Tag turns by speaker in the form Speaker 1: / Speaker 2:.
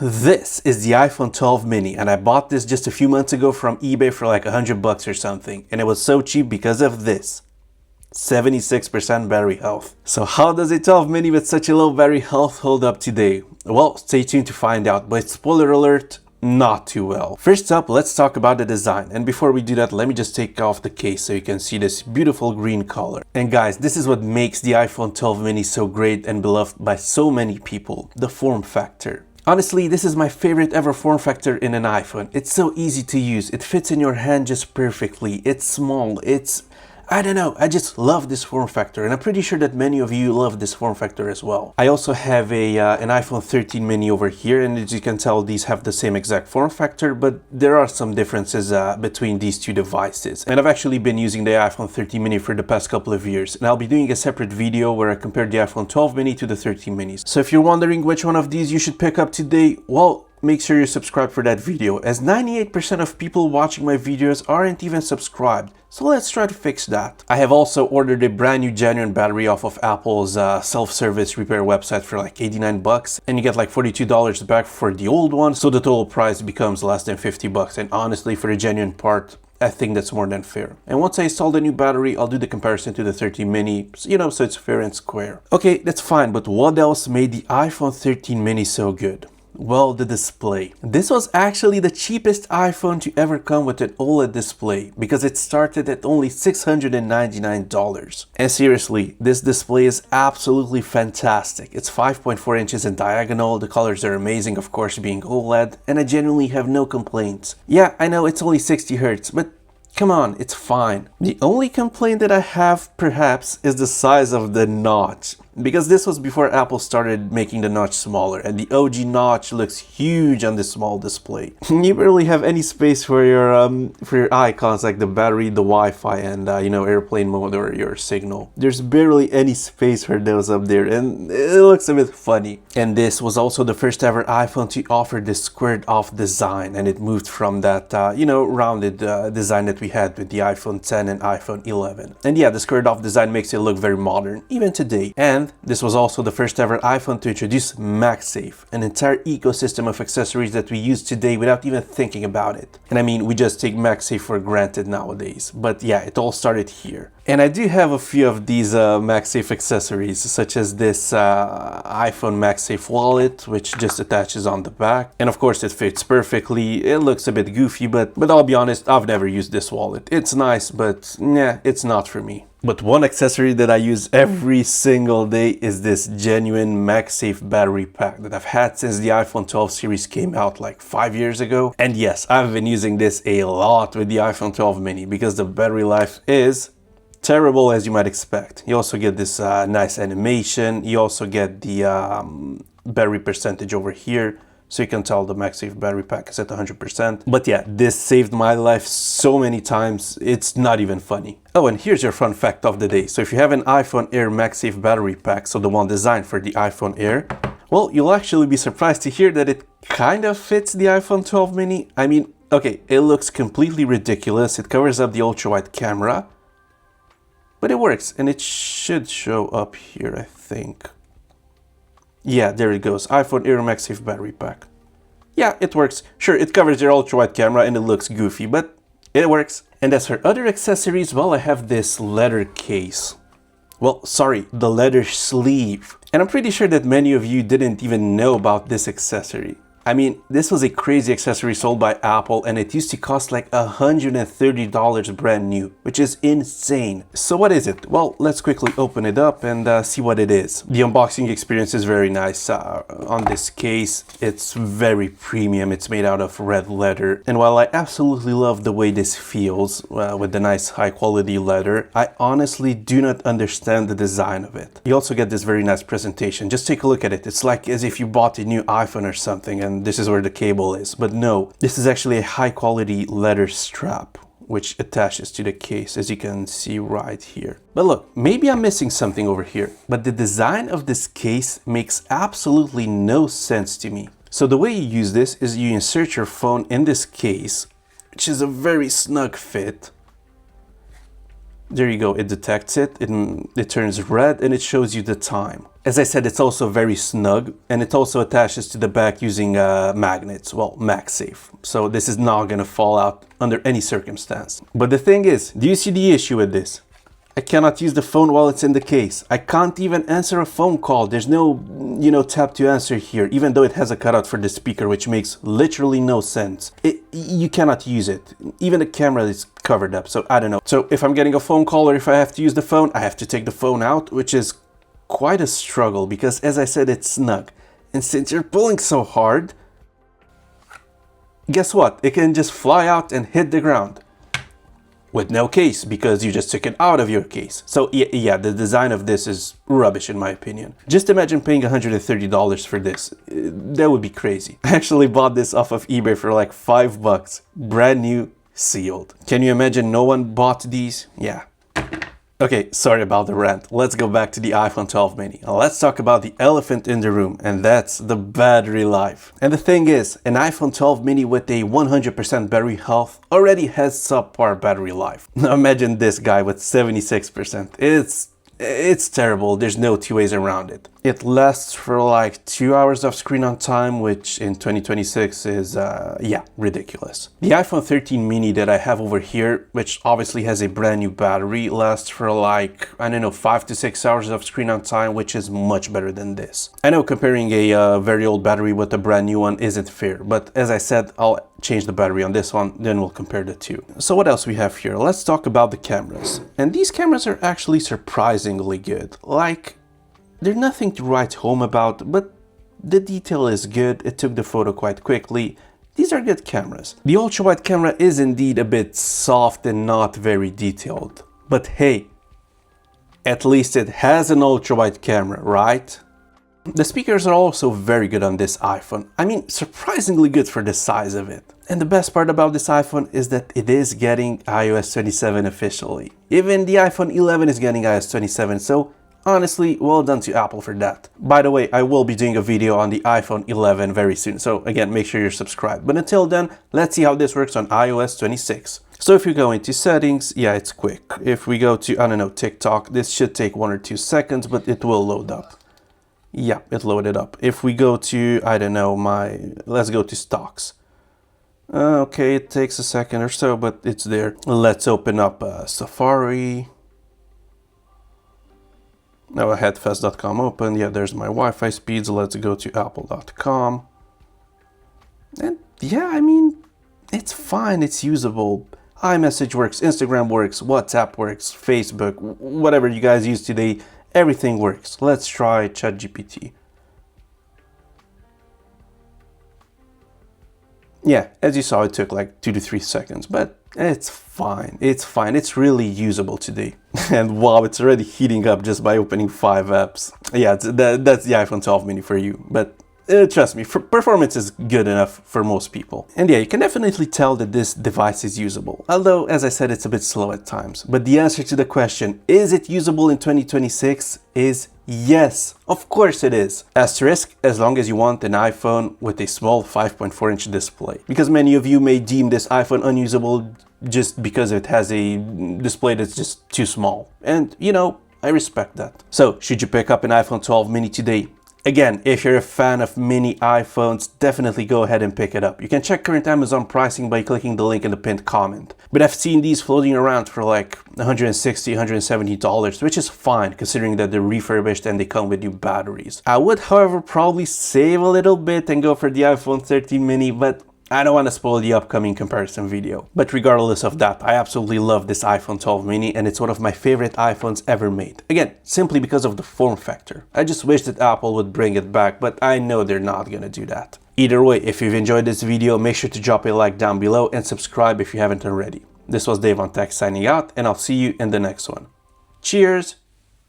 Speaker 1: This is the iPhone 12 mini, and I bought this just a few months ago from eBay for like $100 or something, and it was so cheap because of this. 76% battery health. So how does a 12 mini with such a low battery health hold up today? Well, stay tuned to find out, but spoiler alert, not too well. First up, let's talk about the design, and before we do that, let me just take off the case so you can see this beautiful green color. And guys, this is what makes the iPhone 12 mini so great and beloved by so many people: the form factor. Honestly, this is my favorite ever form factor in an iPhone. It's so easy to use, it fits in your hand just perfectly, it's small, I don't know, I just love this form factor, and I'm pretty sure that many of you love this form factor as well. I also have an iPhone 13 mini over here, and as you can tell, these have the same exact form factor, but there are some differences between these two devices. And I've actually been using the iPhone 13 mini for the past couple of years, and I'll be doing a separate video where I compare the iPhone 12 mini to the 13 minis. So if you're wondering which one of these you should pick up today, well, make sure you're subscribed for that video, as 98% of people watching my videos aren't even subscribed. So let's try to fix that. I have also ordered a brand new genuine battery off of Apple's self-service repair website for like 89 bucks, and you get like $42 back for the old one, so the total price becomes less than 50 bucks. And honestly, for a genuine part, I think that's more than fair. And once I install the new battery, I'll do the comparison to the 13 mini, you know, so it's fair and square. Okay, that's fine, but what else made the iPhone 13 mini so good? Well, the display. This was actually the cheapest iPhone to ever come with an OLED display, because it started at only $699. And seriously, this display is absolutely fantastic. It's 5.4 inches in diagonal, the colors are amazing, of course, being OLED, and I genuinely have no complaints. Yeah, I know it's only 60 Hz, but come on, it's fine. The only complaint that I have, perhaps, is the size of the notch. Because this was before Apple started making the notch smaller, and the OG notch looks huge on this small display. You barely have any space for your icons like the battery, the Wi-Fi, and you know, airplane mode or your signal. There's barely any space for those up there, and it looks a bit funny. And this was also the first ever iPhone to offer this squared off design, and it moved from that you know, rounded design that we had with the iPhone 10 and iPhone 11. And yeah, the squared off design makes it look very modern, even today. And this was also the first ever iPhone to introduce MagSafe, an entire ecosystem of accessories that we use today without even thinking about it. And I mean, we just take MagSafe for granted nowadays, but yeah, it all started here. And I do have a few of these MagSafe accessories, such as this iPhone MagSafe Wallet, which just attaches on the back. And of course it fits perfectly. It looks a bit goofy, but I'll be honest, I've never used this wallet. It's nice, but yeah, it's not for me. But one accessory that I use every single day is this genuine MagSafe battery pack that I've had since the iPhone 12 series came out like 5 years ago. And yes, I've been using this a lot with the iPhone 12 mini because the battery life is terrible, as you might expect. You also get this nice animation. You also get the battery percentage over here, so you can tell the MagSafe battery pack is at 100%. But yeah, this saved my life so many times, it's not even funny. Oh, and here's your fun fact of the day. So if you have an iPhone Air MagSafe battery pack, so the one designed for the iPhone Air, well, you'll actually be surprised to hear that it kind of fits the iPhone 12 mini. I mean, okay, it looks completely ridiculous. It covers up the ultra-wide camera, but it works, and it should show up here, I think. Yeah, there it goes, iPhone Air MagSafe battery pack. Yeah, it works. Sure, it covers your ultra-wide camera and it looks goofy, but it works. And as for other accessories, well, I have this leather case. Well, sorry, the leather sleeve. And I'm pretty sure that many of you didn't even know about this accessory. I mean, this was a crazy accessory sold by Apple, and it used to cost like $130 brand new, which is insane. So what is it? Well, let's quickly open it up and see what it is. The unboxing experience is very nice. On this case, it's very premium. It's made out of red leather. And while I absolutely love the way this feels with the nice high quality leather, I honestly do not understand the design of it. You also get this very nice presentation. Just take a look at it. It's like as if you bought a new iPhone or something, and this is where the cable is. But no, this is actually a high quality leather strap which attaches to the case, as you can see right here. But look, maybe I'm missing something over here, but the design of this case makes absolutely no sense to me. So the way you use this is you insert your phone in this case, which is a very snug fit. There you go, it detects it, it turns red, and it shows you the time. As I said, it's also very snug, and it also attaches to the back using magnets, well, MagSafe. So this is not gonna fall out under any circumstance. But the thing is, do you see the issue with this? I cannot use the phone while it's in the case. I can't even answer a phone call. There's no, tap to answer here, even though it has a cutout for the speaker, which makes literally no sense. You cannot use it. Even the camera is covered up, so I don't know. So if I'm getting a phone call or if I have to use the phone, I have to take the phone out, which is quite a struggle because, as I said, it's snug. And since you're pulling so hard, guess what? It can just fly out and hit the ground. With no case, because you just took it out of your case. So yeah, the design of this is rubbish in my opinion. Just imagine paying $130 for this. That would be crazy. I actually bought this off of eBay for like $5, brand new, sealed. Can you imagine no one bought these? Yeah. Okay, sorry about the rant. Let's go back to the iPhone 12 mini. Let's talk about the elephant in the room, and that's the battery life. And the thing is, an iPhone 12 mini with a 100% battery health already has subpar battery life. Now imagine this guy with 76%. It's terrible. There's no two ways around it. It lasts for like 2 hours of screen on time, which in 2026 is, yeah, ridiculous. The iPhone 13 mini that I have over here, which obviously has a brand new battery, lasts for like, I don't know, 5 to 6 hours of screen on time, which is much better than this. I know comparing a very old battery with a brand new one isn't fair, but as I said, I'll change the battery on this one, then we'll compare the two. So what else we have here? Let's talk about the cameras. And these cameras are actually surprisingly good. Like, they're nothing to write home about, but the detail is good. It took the photo quite quickly. These are good cameras. The ultra-wide camera is indeed a bit soft and not very detailed. But hey, at least it has an ultra-wide camera, right? The speakers are also very good on this iPhone. I mean, surprisingly good for the size of it. And the best part about this iPhone is that it is getting iOS 27 officially. Even the iPhone 11 is getting iOS 27, so honestly, well done to Apple for that. By the way, I will be doing a video on the iPhone 11 very soon, so again, make sure you're subscribed. But until then, let's see how this works on iOS 26. So if you go into settings, yeah, it's quick. If we go to, I don't know, TikTok, this should take 1 or 2 seconds, but it will load up. Yeah, it loaded up. If we go to, I don't know, let's go to stocks. Okay, it takes a second or so, but it's there. Let's open up Safari. Now I had fast.com open. Yeah, there's my Wi-Fi speeds. Let's go to apple.com. And yeah, I mean, it's fine. It's usable. iMessage works, Instagram works, WhatsApp works, Facebook, whatever you guys use today, everything works. Let's try ChatGPT. Yeah, as you saw, it took like 2 to 3 seconds, but it's fine. It's fine. It's really usable today. And wow, it's already heating up just by opening 5 apps. Yeah, that's the iPhone 12 mini for you. But trust me, performance is good enough for most people. And yeah, you can definitely tell that this device is usable. Although, as I said, it's a bit slow at times. But the answer to the question, is it usable in 2026, is yes, of course it is. Asterisk, as long as you want an iPhone with a small 5.4-inch display. Because many of you may deem this iPhone unusable just because it has a display that's just too small. And, I respect that. So, should you pick up an iPhone 12 mini today? Again, if you're a fan of mini iPhones, definitely go ahead and pick it up. You can check current Amazon pricing by clicking the link in the pinned comment. But I've seen these floating around for like $160, $170, which is fine considering that they're refurbished and they come with new batteries. I would, however, probably save a little bit and go for the iPhone 13 mini, but I don't want to spoil the upcoming comparison video. But regardless of that, I absolutely love this iPhone 12 mini and it's one of my favorite iPhones ever made. Again, simply because of the form factor. I just wish that Apple would bring it back, but I know they're not gonna do that. Either way, if you've enjoyed this video, make sure to drop a like down below and subscribe if you haven't already. This was Dave on Tech signing out, and I'll see you in the next one. Cheers!